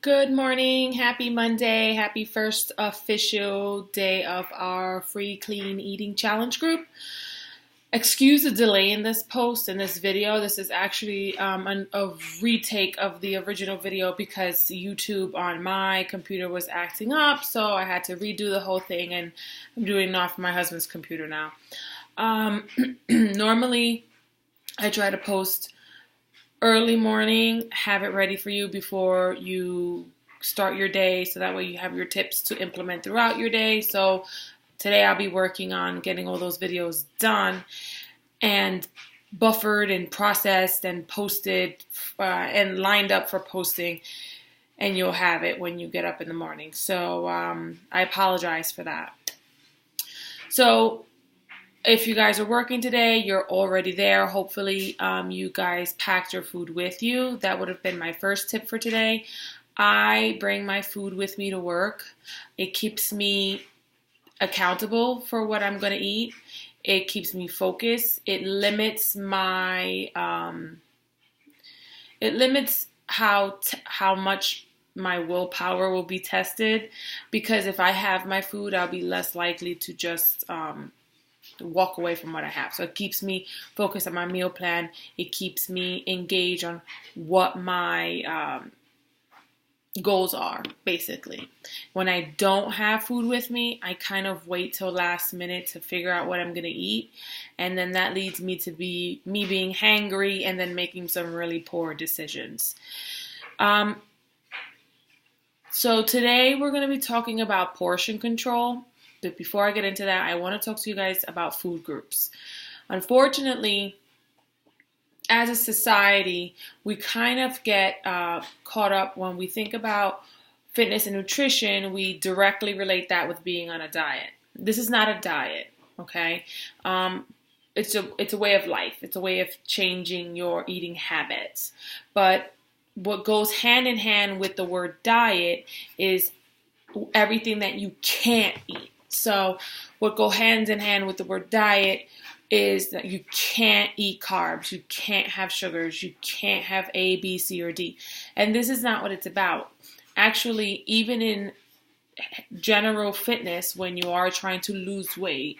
Good morning, happy Monday, happy first official day of our free clean eating challenge group. Excuse the delay in this post, in this video. This is actually a retake of the original video because YouTube on my computer was acting up, so I had to redo the whole thing, and I'm doing it off my husband's computer now. Normally, I try to post early morning, have it ready for you before you start your day, so that way you have your tips to implement throughout your day. So today I'll be working on getting all those videos done and buffered and processed and posted and lined up for posting, and you'll have it when you get up in the morning. So I apologize for that. So if you guys are working today, you're already there. Hopefully, you guys packed your food with you. That would have been my first tip for today. I bring my food with me to work. It keeps me accountable for what I'm going to eat. It keeps me focused. It limits how much my willpower will be tested, because if I have my food, I'll be less likely to just walk away from what I have. So it keeps me focused on my meal plan. It keeps me engaged on what my goals are, basically. When I don't have food with me, I kind of wait till last minute to figure out what I'm going to eat. And then that leads me to me being hangry and then making some really poor decisions. So today we're going to be talking about portion control. But before I get into that, I want to talk to you guys about food groups. Unfortunately, as a society, we kind of get caught up when we think about fitness and nutrition. We directly relate that with being on a diet. This is not a diet, okay? It's a way of life. It's a way of changing your eating habits. But what goes hand in hand with the word diet is everything that you can't eat. So what go hand in hand with the word diet is that you can't eat carbs, you can't have sugars, you can't have A, B, C, or D. And this is not what it's about. Actually, even in general fitness, when you are trying to lose weight,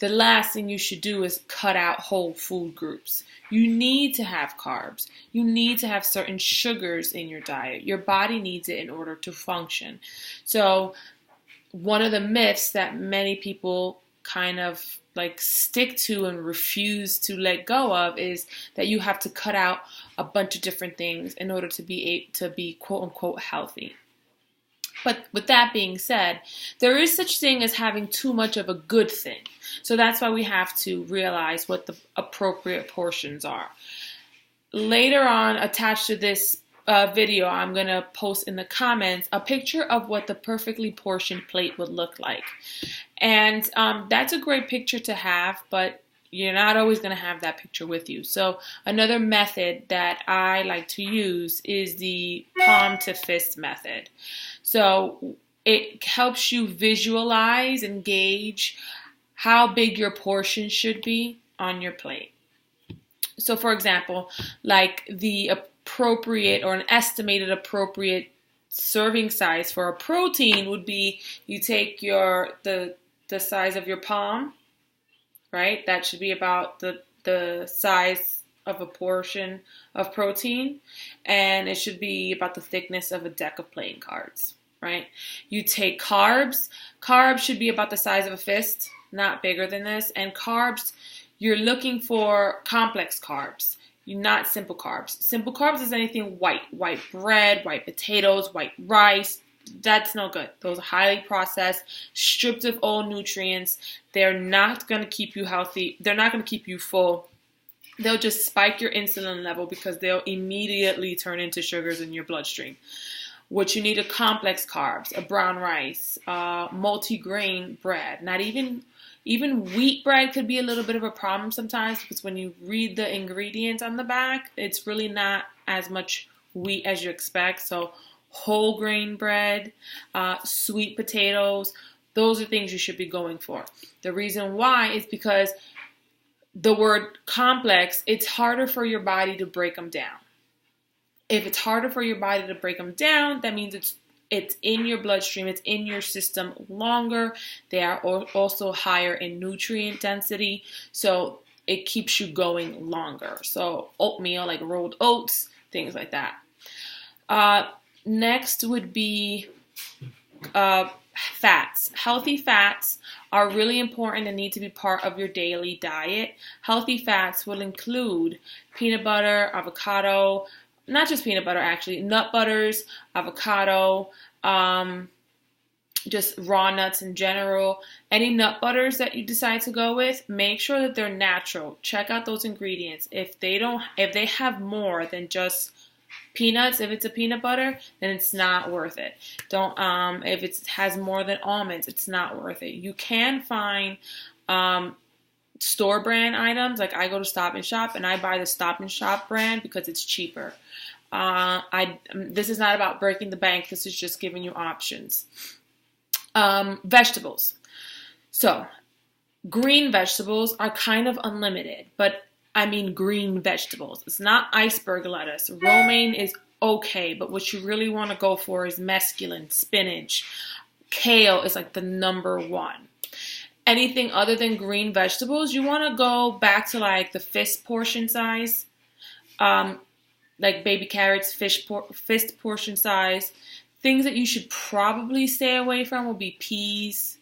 the last thing you should do is cut out whole food groups. You need to have carbs. You need to have certain sugars in your diet. Your body needs it in order to function. So one of the myths that many people kind of like stick to and refuse to let go of is that you have to cut out a bunch of different things in order to be quote unquote healthy. But with that being said, there is such thing as having too much of a good thing. So that's why we have to realize what the appropriate portions are. Later on, attached to this video, I'm going to post in the comments a picture of what the perfectly portioned plate would look like. And that's a great picture to have, but you're not always going to have that picture with you. So another method that I like to use is the palm to fist method. So it helps you visualize and gauge how big your portion should be on your plate. So for example, like the appropriate or an estimated appropriate serving size for a protein would be, you take the size of your palm, right? That should be about the size of a portion of protein, and it should be about the thickness of a deck of playing cards, right? You take carbs. Carbs should be about the size of a fist, not bigger than this. And carbs, you're looking for complex carbs. You're not simple carbs. Simple carbs is anything white bread, white potatoes, white rice. That's no good. Those are highly processed, stripped of all nutrients. They're not going to keep you healthy. They're not going to keep you full. They'll just spike your insulin level because they'll immediately turn into sugars in your bloodstream. What you need are complex carbs, a brown rice, multi-grain bread. Not even wheat bread could be a little bit of a problem sometimes, because when you read the ingredients on the back, it's really not as much wheat as you expect. So whole grain bread, sweet potatoes, those are things you should be going for. The reason why is because the word complex, it's harder for your body to break them down. If it's harder for your body to break them down, that means it's in your bloodstream, it's in your system longer. They are also higher in nutrient density, so it keeps you going longer. So oatmeal, like rolled oats, things like that. Next would be fats. Healthy fats are really important and need to be part of your daily diet. Healthy fats will include peanut butter, avocado, not just peanut butter actually, nut butters, avocado, just raw nuts in general. Any nut butters that you decide to go with, make sure that they're natural. Check out those ingredients. If they have more than just peanuts, if it's a peanut butter, then it's not worth it. If it has more than almonds, it's not worth it. You can find store brand items. Like I go to Stop and Shop and I buy the Stop and Shop brand because it's cheaper. This is not about breaking the bank. This is just giving you options. Vegetables. So green vegetables are kind of unlimited, but I mean green vegetables. It's not iceberg lettuce. Romaine is okay, but what you really want to go for is mesclun, spinach. Kale is like the number one. Anything other than green vegetables, you want to go back to like the fist portion size. Like baby carrots, fist portion size. Things that you should probably stay away from will be peas,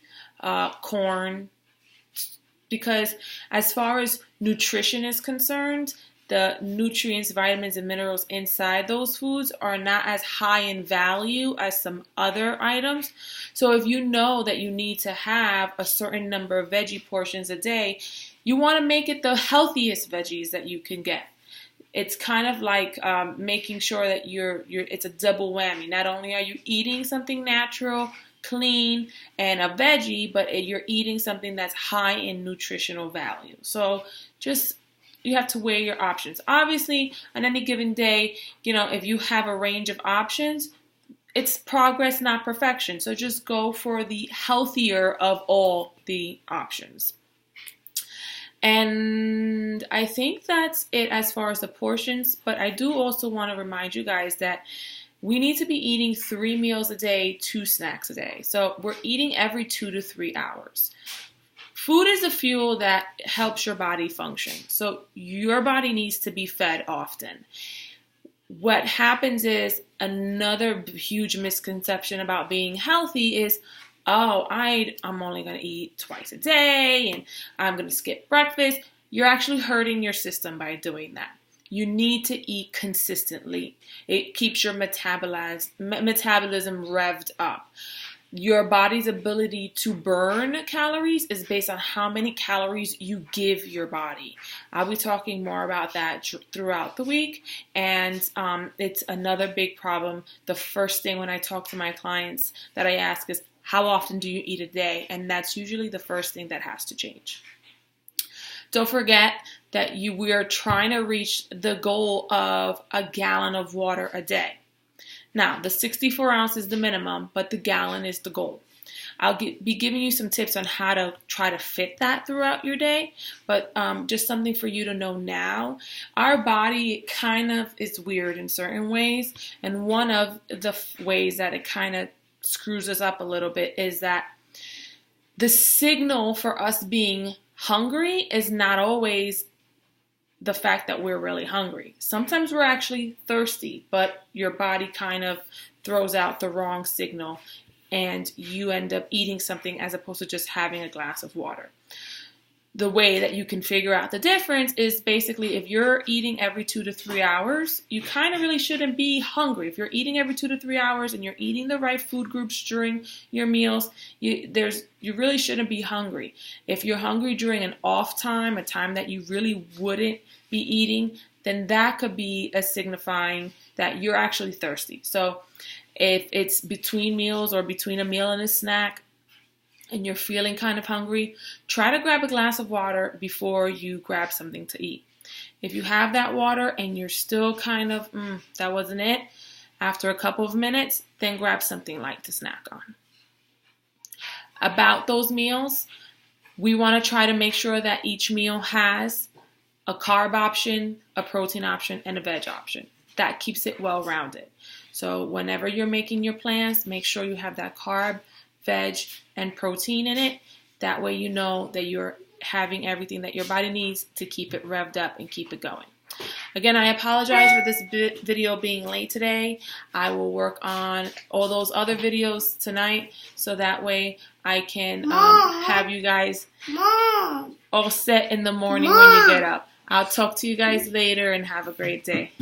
corn, because as far as nutrition is concerned, the nutrients, vitamins, and minerals inside those foods are not as high in value as some other items. So if you know that you need to have a certain number of veggie portions a day, you want to make it the healthiest veggies that you can get. It's kind of like making sure that it's a double whammy. Not only are you eating something natural, clean, and a veggie, but you're eating something that's high in nutritional value. So you have to weigh your options. Obviously, on any given day, if you have a range of options, it's progress, not perfection. So just go for the healthier of all the options. And I think that's it as far as the portions, but I do also want to remind you guys that we need to be eating 3 meals a day, 2 snacks a day. So we're eating every 2 to 3 hours. Food is a fuel that helps your body function. So your body needs to be fed often. What happens is another huge misconception about being healthy is, I'm only going to eat twice a day and I'm going to skip breakfast. You're actually hurting your system by doing that. You need to eat consistently. It keeps your metabolism revved up. Your body's ability to burn calories is based on how many calories you give your body. I'll be talking more about that throughout the week, and it's another big problem. The first thing when I talk to my clients that I ask is, how often do you eat a day? And that's usually the first thing that has to change. Don't forget that we are trying to reach the goal of a gallon of water a day. Now, the 64 ounces is the minimum, but the gallon is the goal. I'll be giving you some tips on how to try to fit that throughout your day, but just something for you to know now. Our body kind of is weird in certain ways, and one of the ways that it kind of screws us up a little bit is that the signal for us being hungry is not always the fact that we're really hungry. Sometimes we're actually thirsty, but your body kind of throws out the wrong signal and you end up eating something as opposed to just having a glass of water. The way that you can figure out the difference is basically if you're eating every 2 to 3 hours, you kind of really shouldn't be hungry. If you're eating every 2 to 3 hours and you're eating the right food groups during your meals, you really shouldn't be hungry. If you're hungry during an off time, a time that you really wouldn't be eating, then that could be a signifying that you're actually thirsty. So if it's between meals or between a meal and a snack, and you're feeling kind of hungry, try to grab a glass of water before you grab something to eat. If you have that water and you're still kind of, that wasn't it, after a couple of minutes, then grab something light to snack on. About those meals, we want to try to make sure that each meal has a carb option, a protein option, and a veg option. that keeps it well-rounded. So whenever you're making your plans, make sure you have that carb, veg, and protein in it. That way you know that you're having everything that your body needs to keep it revved up and keep it going. Again, I apologize for this video being late today. I will work on all those other videos tonight so that way I can have you guys all set in the morning when you get up. I'll talk to you guys later and have a great day.